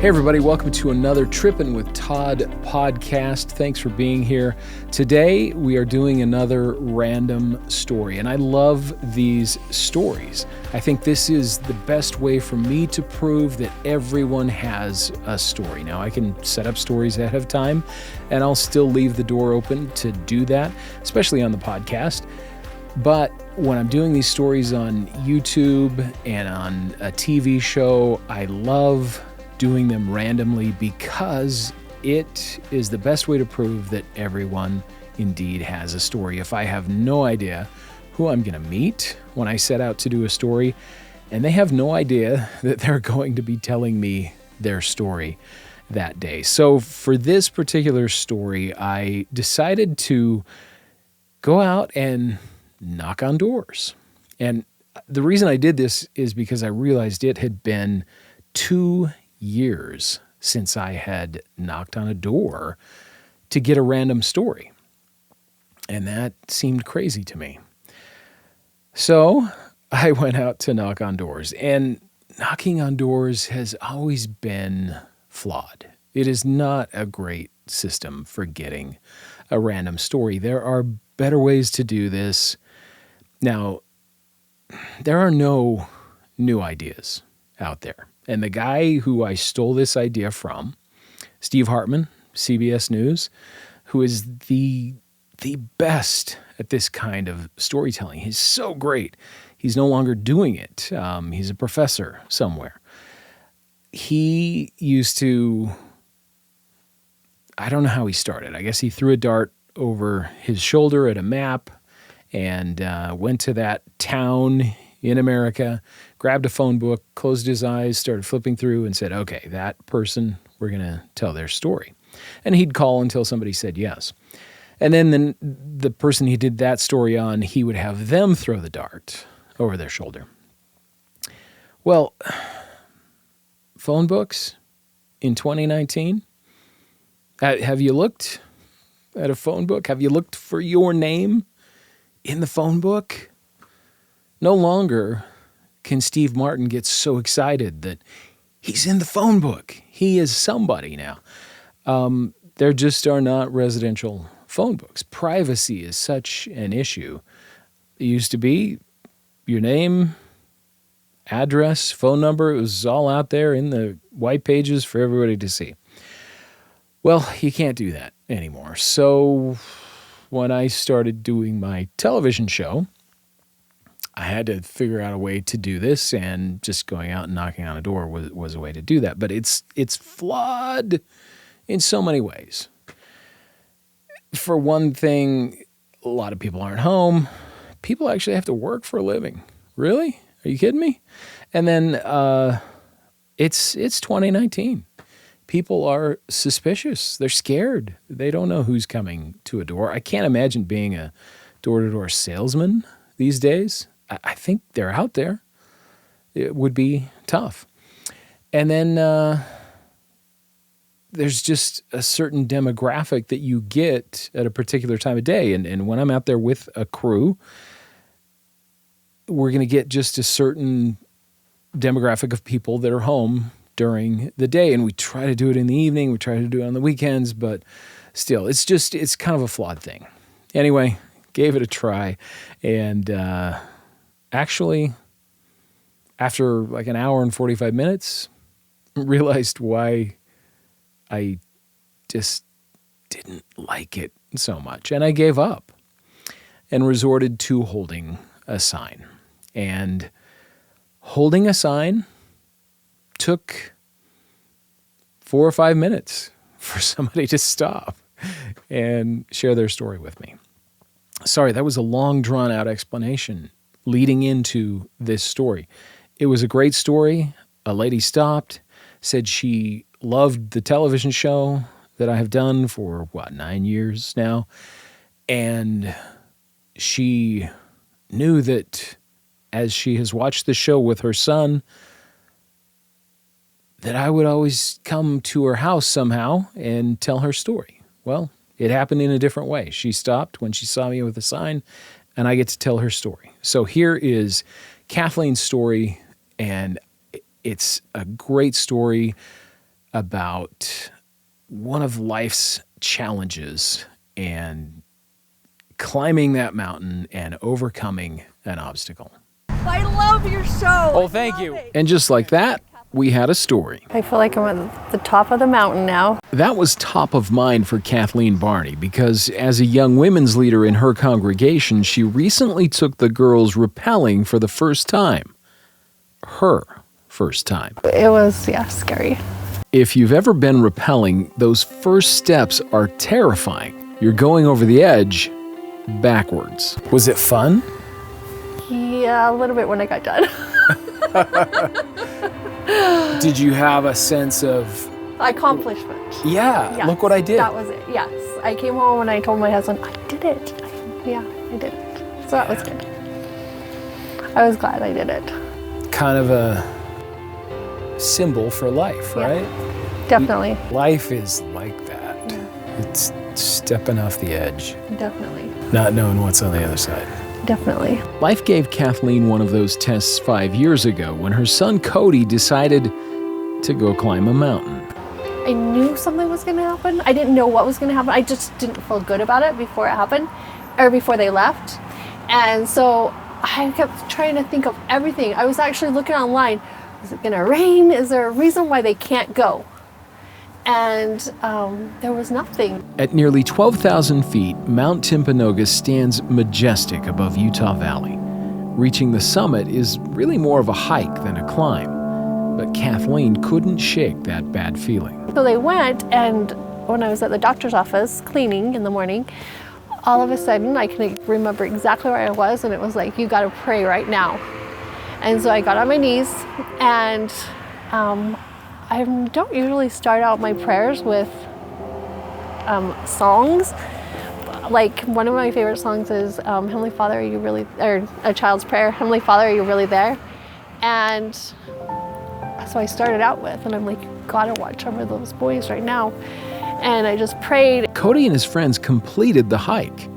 Hey everybody, welcome to another Trippin' with Todd podcast. Thanks for being here. Today we are doing another random story, and I love these stories. I think this is the best way for me to prove that everyone has a story. Now I can set up stories ahead of time, and I'll still leave the door open to do that, especially on the podcast. But when I'm doing these stories on YouTube and on a TV show, I love doing them randomly because it is the best way to prove that everyone indeed has a story. If I have no idea who I'm going to meet when I set out to do a story, and they have no idea that they're going to be telling me their story that day. So for this particular story, I decided to go out and knock on doors. And the reason I did this is because I realized it had been 2 years since I had knocked on a door to get a random story. And that seemed crazy to me. So I went out to knock on doors, and knocking on doors has always been flawed. It is not a great system for getting a random story. There are better ways to do this. Now, there are no new ideas out there. And the guy who I stole this idea from, Steve Hartman, CBS News, who is the best at this kind of storytelling. He's so great. He's no longer doing it. He's a professor somewhere. He used to, I don't know how he started. I guess he threw a dart over his shoulder at a map and went to that town in America, grabbed a phone book, closed his eyes, started flipping through and said, okay, that person, we're going to tell their story. And he'd call until somebody said yes. And then the person he did that story on, he would have them throw the dart over their shoulder. Well, phone books in 2019, have you looked at a phone book? Have you looked for your name in the phone book? No longer can Steve Martin get so excited that he's in the phone book. He is somebody now. There just are not residential phone books. Privacy is such an issue. It used to be your name, address, phone number. It was all out there in the white pages for everybody to see. Well, you can't do that anymore. So when I started doing my television show, I had to figure out a way to do this, and just going out and knocking on a door was a way to do that. But it's flawed in so many ways. For one thing, a lot of people aren't home. People actually have to work for a living. Really? Are you kidding me? And then it's 2019. People are suspicious. They're scared. They don't know who's coming to a door. I can't imagine being a door-to-door salesman these days. I think they're out there. It would be tough. And then there's just a certain demographic that you get at a particular time of day. And when I'm out there with a crew, we're going to get just a certain demographic of people that are home during the day. And we try to do it in the evening. We try to do it on the weekends. But still, it's kind of a flawed thing. Anyway, gave it a try. And actually, after like an hour and 45 minutes, realized why I just didn't like it so much. And I gave up and resorted to holding a sign. And holding a sign took 4 or 5 minutes for somebody to stop and share their story with me. Sorry, that was a long, drawn-out explanation leading into this story. It was a great story. A lady stopped, said she loved the television show that I have done for, 9 years now. And she knew that as she has watched the show with her son, that I would always come to her house somehow and tell her story. Well, it happened in a different way. She stopped when she saw me with a sign, and I get to tell her story. So here is Kathleen's story, and it's a great story. about one of life's challenges and climbing that mountain and overcoming an obstacle. I love your show. Oh, thank you. And just like that, we had a story. I feel like I'm at the top of the mountain now. That was top of mind for Kathleen Barney because as a young women's leader in her congregation, she recently took the girls rappelling for the first time. Her first time. It was, scary. If you've ever been rappelling, those first steps are terrifying. You're going over the edge backwards. Was it fun? Yeah, a little bit when I got done. Did you have a sense of accomplishment? Yeah, Yes, look what I did. That was it, yes. I came home and I told my husband, I did it. I did it. So that was good. I was glad I did it. Kind of a symbol for life, right? Definitely. Life is like that. Yeah. It's stepping off the edge. Definitely. Not knowing what's on the other side. Definitely. Life gave Kathleen one of those tests 5 years ago when her son Cody decided to go climb a mountain. I knew something was going to happen. I didn't know what was going to happen. I just didn't feel good about it before it happened, or before they left. And so I kept trying to think of everything. I was actually looking online. Is it going to rain? Is there a reason why they can't go? And there was nothing. At nearly 12,000 feet, Mount Timpanogos stands majestic above Utah Valley. Reaching the summit is really more of a hike than a climb. But Kathleen couldn't shake that bad feeling. So they went, and when I was at the doctor's office cleaning in the morning, all of a sudden I can remember exactly where I was, and it was like, you got to pray right now. And so I got on my knees, and I don't usually start out my prayers with songs. Like, one of my favorite songs is Heavenly Father, are you really, or A Child's Prayer, Heavenly Father, are you really there? And so I started out with, and I'm like, gotta watch over those boys right now. And I just prayed. Cody and his friends completed the hike.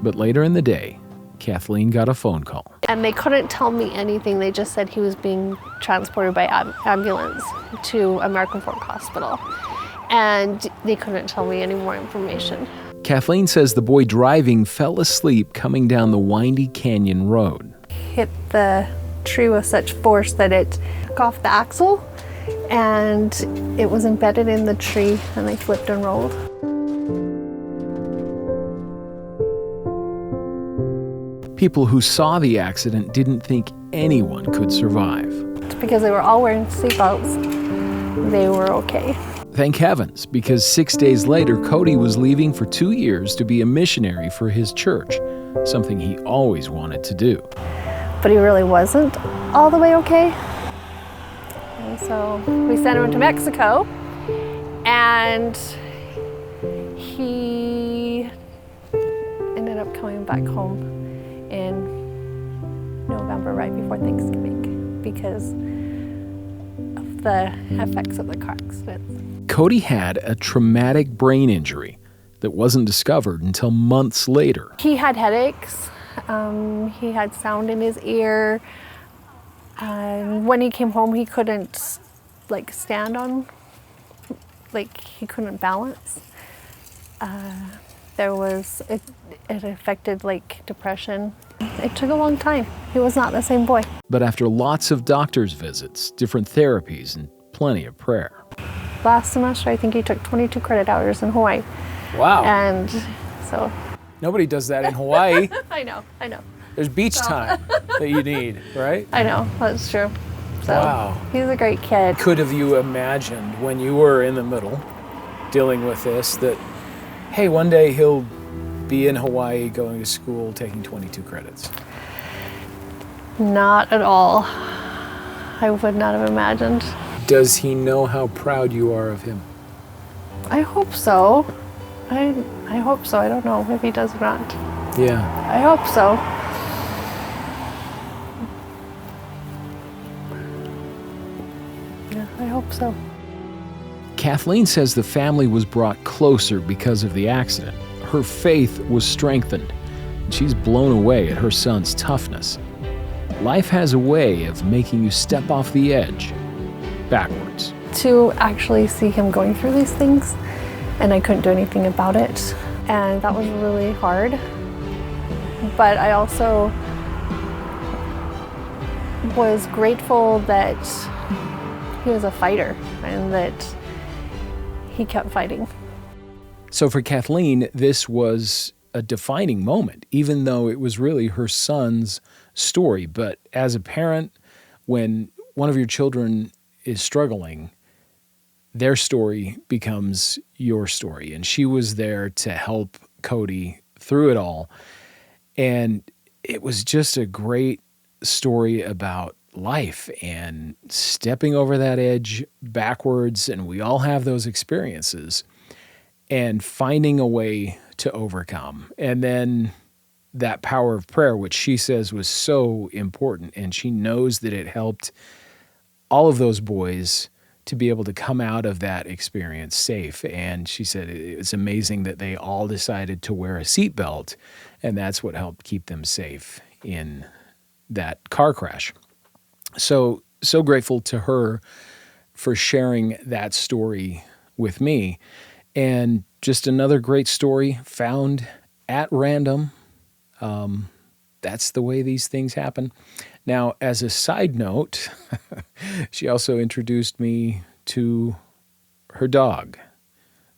But later in the day, Kathleen got a phone call. And they couldn't tell me anything. They just said he was being transported by ambulance to American Fork Hospital. And they couldn't tell me any more information. Kathleen says the boy driving fell asleep coming down the windy canyon road. Hit the tree with such force that it took off the axle, and it was embedded in the tree, and they flipped and rolled. People who saw the accident didn't think anyone could survive. Because they were all wearing seatbelts, they were okay. Thank heavens, because 6 days later, Cody was leaving for 2 years to be a missionary for his church, something he always wanted to do. But he really wasn't all the way okay. And so we sent him to Mexico, and he ended up coming back home in November, right before Thanksgiving, because of the effects of the car accident. Cody had a traumatic brain injury that wasn't discovered until months later. He had headaches. He had sound in his ear. When he came home, he couldn't stand on, he couldn't balance. It affected depression. It took a long time. He was not the same boy. But after lots of doctor's visits, different therapies, and plenty of prayer. Last semester, I think he took 22 credit hours in Hawaii. Wow. And so... Nobody does that in Hawaii. I know. There's beach time that you need, right? I know, that's true. So, wow. He's a great kid. Could have you imagined when you were in the middle dealing with this that, hey, one day he'll be in Hawaii going to school taking 22 credits? Not at all. I would not have imagined. Does he know how proud you are of him? I hope so. I hope so. I don't know if he does or not. Yeah. I hope so. Yeah, I hope so. Kathleen says the family was brought closer because of the accident. Her faith was strengthened. She's blown away at her son's toughness. Life has a way of making you step off the edge, backwards. to actually see him going through these things, and I couldn't do anything about it. And that was really hard. But I also was grateful that he was a fighter and that he kept fighting. So for Kathleen, this was a defining moment, even though it was really her son's story. But as a parent, when one of your children is struggling, their story becomes your story. And she was there to help Cody through it all. And it was just a great story about life and stepping over that edge backwards. And we all have those experiences, and finding a way to overcome. And then that power of prayer, which she says was so important. And she knows that it helped all of those boys to be able to come out of that experience safe. And she said it's amazing that they all decided to wear a seatbelt, and that's what helped keep them safe in that car crash. So grateful to her for sharing that story with me. And just another great story found at random. That's the way these things happen. Now, as a side note, she also introduced me to her dog,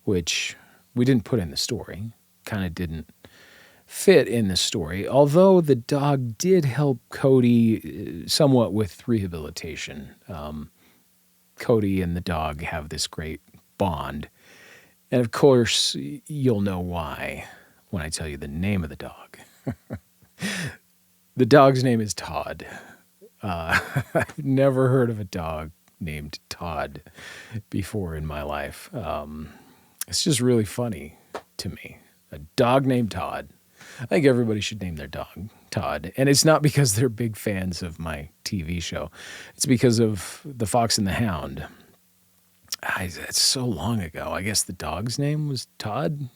which we didn't put in the story, kind of didn't fit in the story, although the dog did help Cody somewhat with rehabilitation. Cody and the dog have this great bond. And of course, you'll know why when I tell you the name of the dog. The dog's name is Todd. I've never heard of a dog named Todd before in my life. It's just really funny to me. A dog named Todd. I think everybody should name their dog Todd. And it's not because they're big fans of my TV show. It's because of The Fox and the Hound. It's so long ago. I guess the dog's name was Todd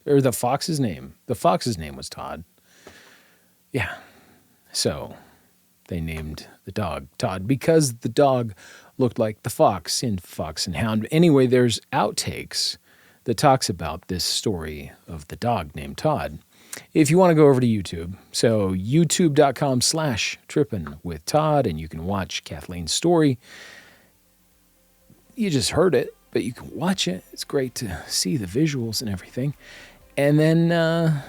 or the fox's name. The fox's name was Todd. Yeah. So they named the dog Todd because the dog looked like the fox in Fox and Hound. Anyway, there's outtakes that talks about this story of the dog named Todd. If you want to go over to YouTube, so youtube.com/TrippinWithTodd, and you can watch Kathleen's story. You just heard it, but you can watch it. It's great to see the visuals and everything. And then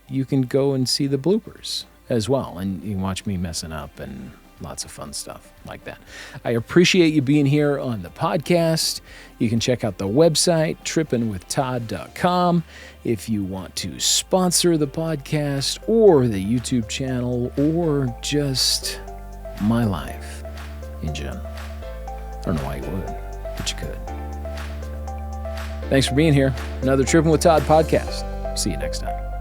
you can go and see the bloopers as well. And you can watch me messing up and lots of fun stuff like that. I appreciate you being here on the podcast. You can check out the website, TrippinWithTodd.com, if you want to sponsor the podcast or the YouTube channel or just my life in general. I don't know why you would, but you could. Thanks for being here. Another Trippin' with Todd podcast. See you next time.